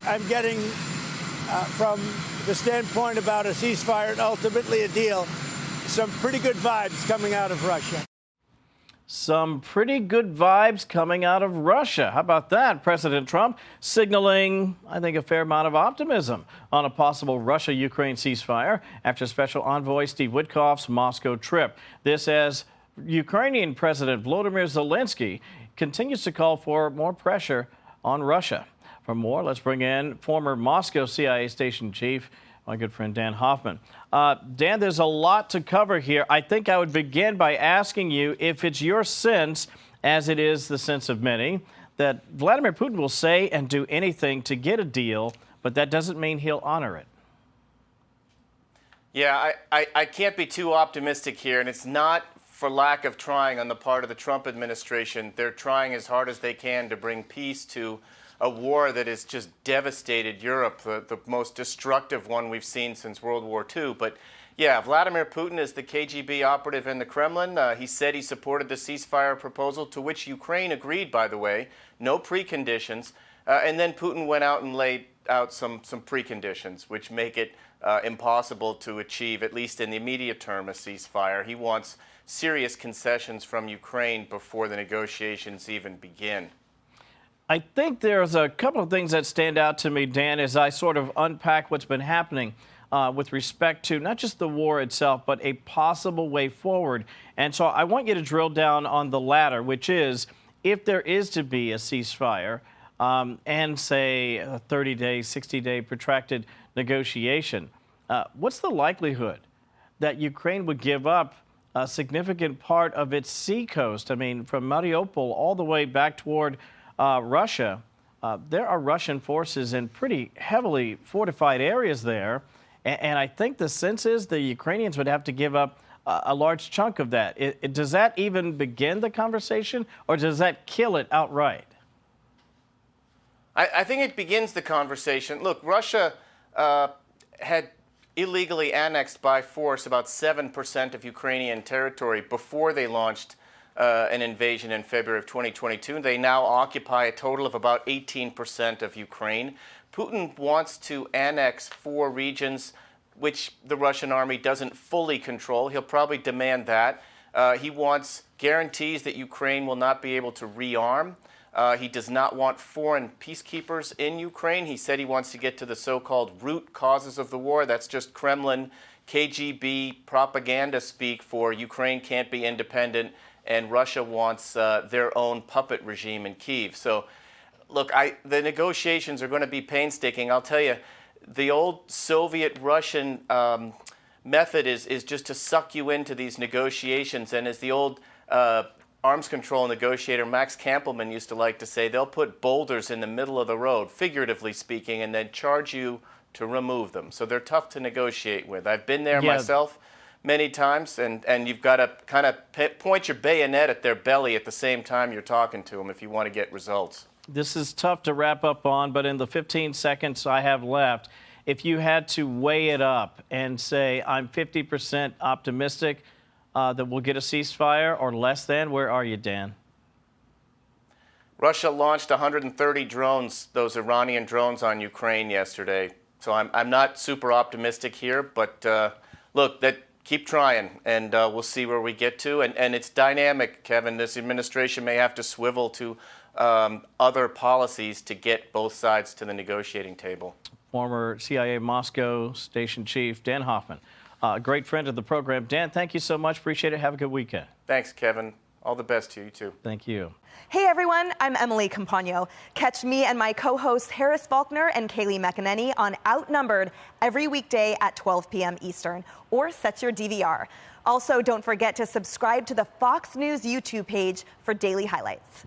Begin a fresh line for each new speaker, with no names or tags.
I'm getting, from the standpoint about a ceasefire and ultimately a deal, some pretty good vibes coming out of Russia.
Some pretty good vibes coming out of Russia. How about that? President Trump signaling, I think, a fair amount of optimism on a possible Russia-Ukraine ceasefire after Special Envoy Steve Witkoff's Moscow trip. This as Ukrainian President Volodymyr Zelensky continues to call for more pressure on Russia. For more, let's bring in former Moscow CIA station chief, my good friend Dan Hoffman. Dan, there's a lot to cover here. I think I would begin by asking you if it's your sense, as it is the sense of many, that Vladimir Putin will say and do anything to get a deal, but that doesn't mean he'll honor it.
Yeah, I can't be too optimistic here, and it's not for lack of trying on the part of the Trump administration. They're trying as hard as they can to bring peace to a war that has just devastated Europe, the most destructive one we've seen since World War II. But yeah, Vladimir Putin is the KGB operative in the Kremlin. He said he supported the ceasefire proposal, to which Ukraine agreed, by the way, no preconditions. And then Putin went out and laid out some preconditions, which make it impossible to achieve, at least in the immediate term, a ceasefire. He wants serious concessions from Ukraine before the negotiations even begin.
I think there's a couple of things that stand out to me, Dan, as I sort of unpack what's been happening with respect to not just the war itself, but a possible way forward. And so I want you to drill down on the latter, which is if there is to be a ceasefire and, say, a 30-day, 60-day protracted negotiation, what's the likelihood that Ukraine would give up a significant part of its seacoast? I mean, from Mariupol all the way back toward Russia, there are Russian forces in pretty heavily fortified areas there. And I think the sense is the Ukrainians would have to give up a large chunk of that. Does that even begin the conversation, or does that kill it outright?
I think it begins the conversation. Look, Russia had illegally annexed by force about 7% of Ukrainian territory before they launched an invasion in February of 2022. They now occupy a total of about 18% of Ukraine. Putin wants to annex 4 regions which the Russian army doesn't fully control. He'll probably demand that. He wants guarantees that Ukraine will not be able to rearm. He does not want foreign peacekeepers in Ukraine. He said he wants to get to the so-called root causes of the war. That's just Kremlin, KGB propaganda speak for Ukraine can't be independent, and Russia wants their own puppet regime in Kyiv. So, look, the negotiations are going to be painstaking. I'll tell you, the old Soviet-Russian method is just to suck you into these negotiations. And as the old arms control negotiator Max Kampelman used to like to say, they'll put boulders in the middle of the road, figuratively speaking, and then charge you to remove them. So they're tough to negotiate with. I've been there myself many times, and you've got to kind of point your bayonet at their belly at the same time you're talking to them if you want to get results.
This is tough to wrap up on, but in the 15 seconds I have left, if you had to weigh it up and say I'm 50% optimistic that we'll get a ceasefire or less than, where are you, Dan?
Russia launched 130 drones, those Iranian drones, on Ukraine yesterday. So I'm not super optimistic here, but look, keep trying, and we'll see where we get to. And it's dynamic, Kevin. This administration may have to swivel to other policies to get both sides to the negotiating table.
Former CIA Moscow station chief Dan Hoffman, a great friend of the program. Dan, thank you so much. Appreciate it. Have a good weekend.
Thanks, Kevin. All the best to you, too.
Thank you.
Hey, everyone. I'm Emily Campagno. Catch me and my co-hosts Harris Faulkner and Kaylee McEnany on Outnumbered every weekday at 12 p.m. Eastern, or set your DVR. Also, don't forget to subscribe to the Fox News YouTube page for daily highlights.